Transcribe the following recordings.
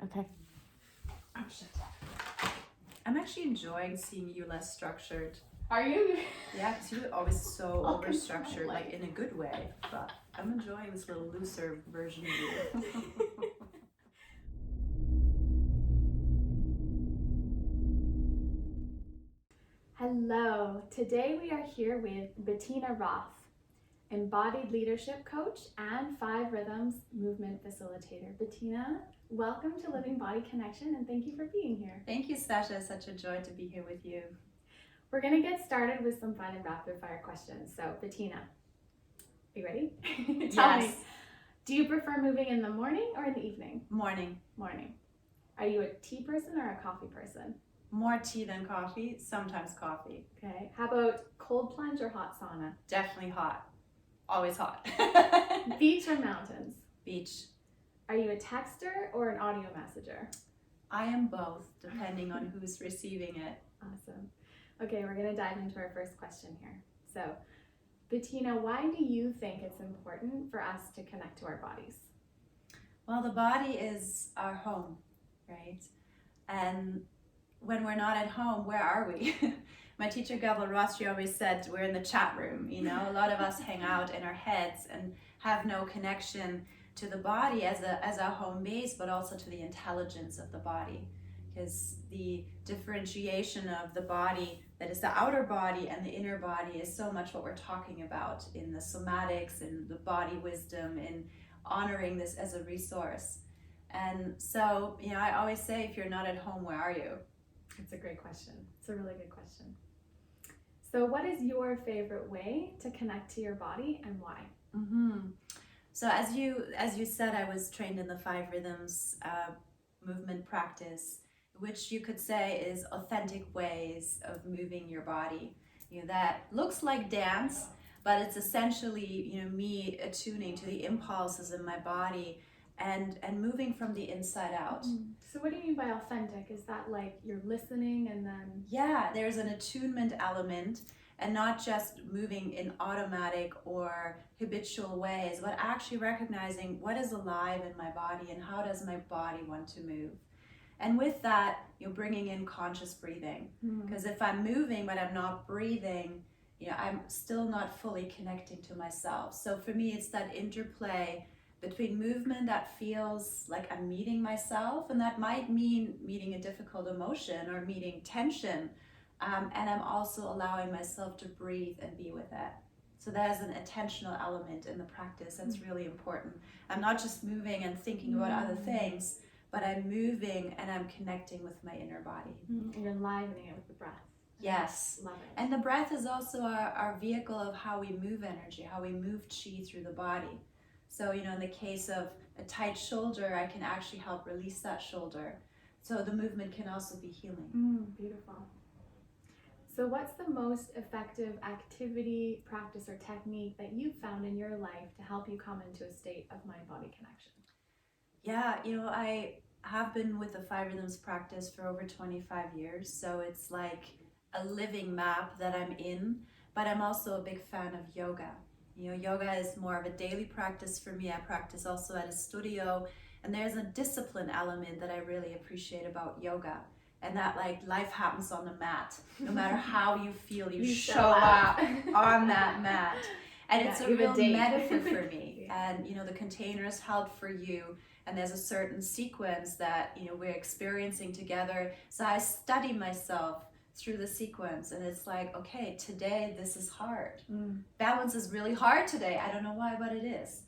Okay. Oh shit. I'm actually enjoying seeing you less structured. Are you? Yeah, because you're always so I'll over-structured, control it. like in a good way. But I'm enjoying this little looser version of you. Hello. Today we are here with Bettina Rothe, Embodied Leadership Coach and 5 Rhythms Movement Facilitator. Bettina, welcome to Living Body Connection and thank you for being here. Thank you, Sasha. It's such a joy to be here with you. We're going to get started with some fun and rapid fire questions. So, Bettina, are you ready? Tell me, do you prefer moving in the morning or in the evening? Morning. Morning. Are you a tea person or a coffee person? More tea than coffee, sometimes coffee. Okay. How about cold plunge or hot sauna? Definitely hot. Always hot. Beach or mountains? Beach. Are you a texter or an audio messenger? I am both, depending on who's receiving it. Awesome. Okay, we're going to dive into our first question here. So, Bettina, why do you think it's important for us to connect to our bodies? Well, the body is our home, right? And when we're not at home, where are we? My teacher, Bettina Rothe, always said, we're in the chat room. You know, a lot of us hang out in our heads and have no connection to the body as a home base, but also to the intelligence of the body. Because the differentiation of the body, that is the outer body and the inner body, is so much what we're talking about in the somatics and the body wisdom, in honoring this as a resource. And so, you know, I always say, if you're not at home, where are you? It's a great question. It's a really good question. So what is your favorite way to connect to your body and why? So as you said, I was trained in the 5 Rhythms movement practice, which you could say is authentic ways of moving your body. You know, that looks like dance, but it's essentially, you know, me attuning to the impulses in my body and moving from the inside out. So what do you mean by authentic? Is that like you're listening and then... Yeah, there's an attunement element, and not just moving in automatic or habitual ways, but actually recognizing what is alive in my body and how does my body want to move. And with that, you're bringing in conscious breathing. Because if I'm moving but I'm not breathing, you know, I'm still not fully connecting to myself. So for me, it's that interplay between movement that feels like I'm meeting myself, and that might mean meeting a difficult emotion or meeting tension, and I'm also allowing myself to breathe and be with it. So there's an attentional element in the practice that's really important. I'm not just moving and thinking about other things, but I'm moving and I'm connecting with my inner body. You're enlivening it with the breath. Yes. Love it. And the breath is also our vehicle of how we move energy, how we move chi through the body. So, you know, in the case of a tight shoulder, I can actually help release that shoulder. So the movement can also be healing. Beautiful. So what's the most effective activity, practice, or technique that you've found in your life to help you come into a state of mind-body connection? Yeah, you know, I have been with the 5 Rhythms practice for over 25 years. So it's like a living map that I'm in, but I'm also a big fan of yoga. You know, yoga is more of a daily practice for me. I practice also at a studio, and there's a discipline element that I really appreciate about yoga. And that, like, life happens on the mat. No matter how you feel, you show up on that mat. And it's a real metaphor for me. And, you know, the containers held for you, and there's a certain sequence that, you know, we're experiencing together. So I study myself through the sequence, and it's like, okay, today this is hard. Balance is really hard today. I don't know why, but it is,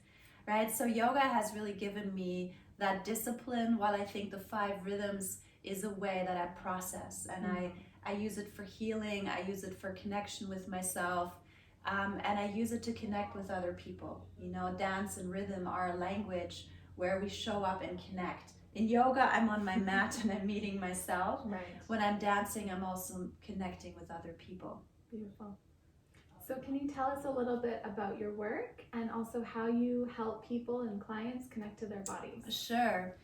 right? So yoga has really given me that discipline, while I think the 5 Rhythms is a way that I process, and I use it for healing, I use it for connection with myself, and I use it to connect with other people. You know, dance and rhythm are a language where we show up and connect. In yoga, I'm on my mat and I'm meeting myself. Right. When I'm dancing, I'm also connecting with other people. Beautiful. So can you tell us a little bit about your work and also how you help people and clients connect to their bodies? Sure.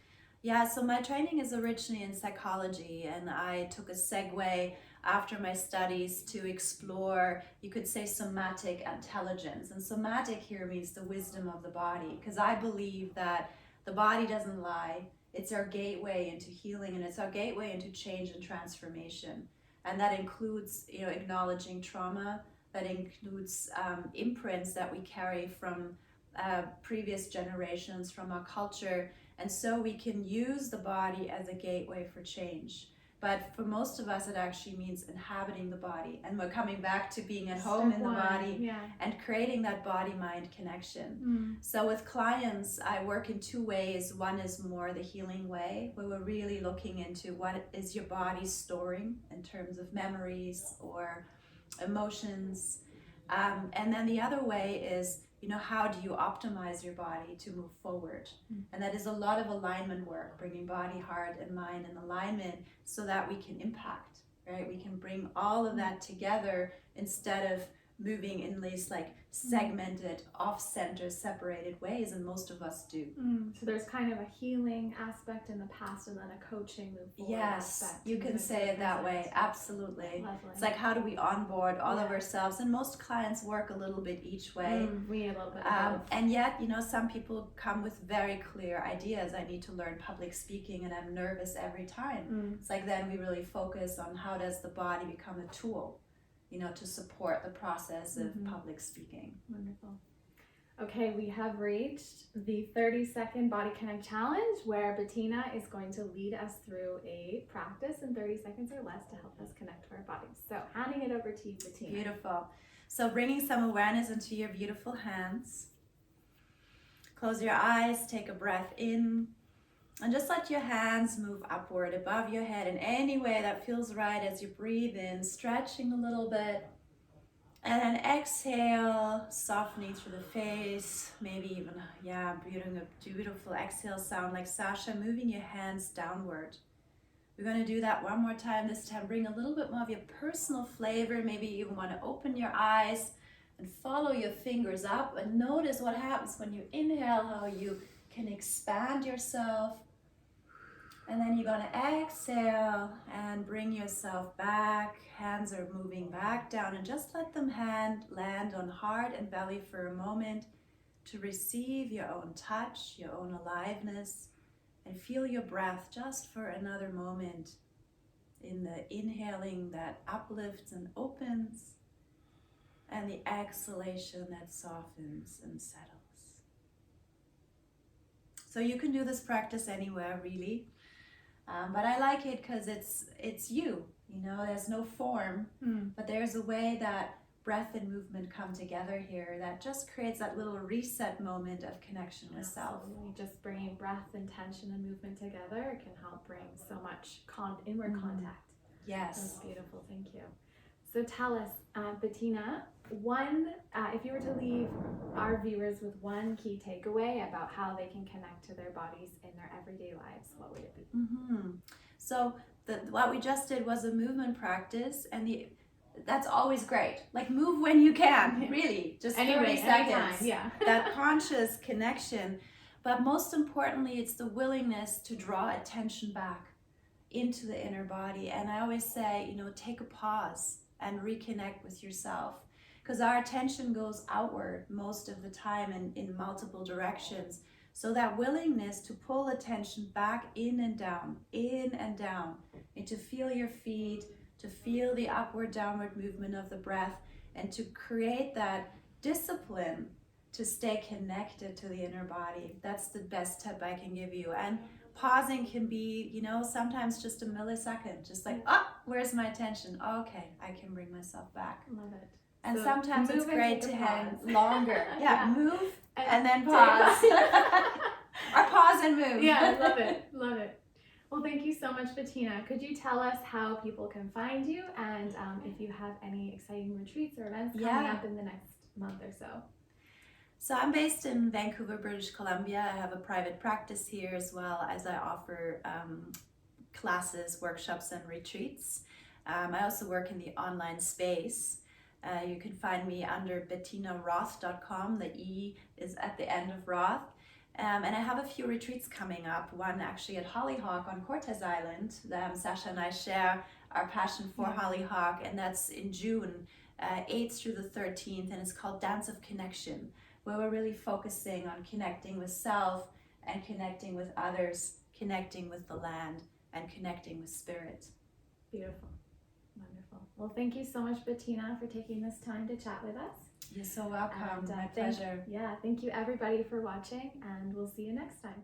Yeah, so my training is originally in psychology, and I took a segue after my studies to explore, you could say, somatic intelligence. And somatic here means the wisdom of the body, because I believe that the body doesn't lie. It's our gateway into healing, and it's our gateway into change and transformation. And that includes, acknowledging trauma. That includes imprints that we carry from previous generations, from our culture. And so we can use the body as a gateway for change. But for most of us, it actually means inhabiting the body. And we're coming back to being at home in the body and creating that body-mind connection. So with clients, I work in two ways. One is more the healing way, where we're really looking into what is your body storing in terms of memories or emotions. And then the other way is, how do you optimize your body to move forward? And that is a lot of alignment work, bringing body, heart, and mind in alignment so that we can impact, right? We can bring all of that together instead of moving in these like segmented, off-center, separated ways, and most of us do. So there's kind of a healing aspect in the past and then a coaching move forward aspect. You can say it that way, absolutely. Lovely. It's like, how do we onboard all of ourselves? And most clients work a little bit each way. We need a little bit of both. And yet, some people come with very clear ideas. I need to learn public speaking and I'm nervous every time. It's like, then we really focus on how does the body become a tool, to support the process of public speaking. Wonderful. Okay, we have reached the 30-second Body Connect Challenge, where Bettina is going to lead us through a practice in 30 seconds or less to help us connect to our bodies. So handing it over to you, Bettina. Beautiful. So bringing some awareness into your beautiful hands. Close your eyes, take a breath in. And just let your hands move upward above your head in any way that feels right as you breathe in, stretching a little bit. And then exhale, softening through the face, maybe even, a beautiful exhale sound like Sasha, moving your hands downward. We're going to do that one more time. This time, bring a little bit more of your personal flavor. Maybe you even want to open your eyes and follow your fingers up and notice what happens when you inhale, how you can expand yourself. And then you're going to exhale and bring yourself back. Hands are moving back down, and just let them land on heart and belly for a moment to receive your own touch, your own aliveness, and feel your breath just for another moment in the inhaling that uplifts and opens, and the exhalation that softens and settles. So you can do this practice anywhere, really. But I like it because it's you, there's no form, but there's a way that breath and movement come together here that just creates that little reset moment of connection with self. Just bringing breath, intention, and movement together can help bring so much inward contact. Yes. That's beautiful, thank you. So tell us, Bettina, if you were to leave our viewers with one key takeaway about how they can connect to their bodies in their everyday lives, what would it be? So what we just did was a movement practice, and that's always great. Like, move when you can, really, just 30 seconds. Anytime, That conscious connection. But most importantly, it's the willingness to draw attention back into the inner body. And I always say, take a pause and reconnect with yourself, because our attention goes outward most of the time and in multiple directions. So that willingness to pull attention back in and down, and to feel your feet, to feel the upward downward movement of the breath, and to create that discipline to stay connected to the inner body. That's the best tip I can give you. And pausing can be, sometimes just a millisecond, just like, where's my attention? Okay, I can bring myself back. Love it. And So sometimes it's great to have longer. Move and then take pause. Or pause and move. Yeah, love it. Well, thank you so much, Bettina. Could you tell us how people can find you, and if you have any exciting retreats or events coming up in the next month or so? So I'm based in Vancouver, British Columbia. I have a private practice here, as well as I offer classes, workshops, and retreats. I also work in the online space. You can find me under BettinaRothe.com. The E is at the end of Roth. And I have a few retreats coming up. One actually at Hollyhock on Cortes Island. Sasha and I share our passion for Hollyhock, and that's in June 8th through the 13th, and it's called Dance of Connection, where we're really focusing on connecting with self and connecting with others connecting with the land and connecting with spirit. Beautiful. Wonderful. Well, thank you so much, Bettina, for taking this time to chat with us. You're so welcome. And, My pleasure. Thank you everybody for watching, and we'll see you next time.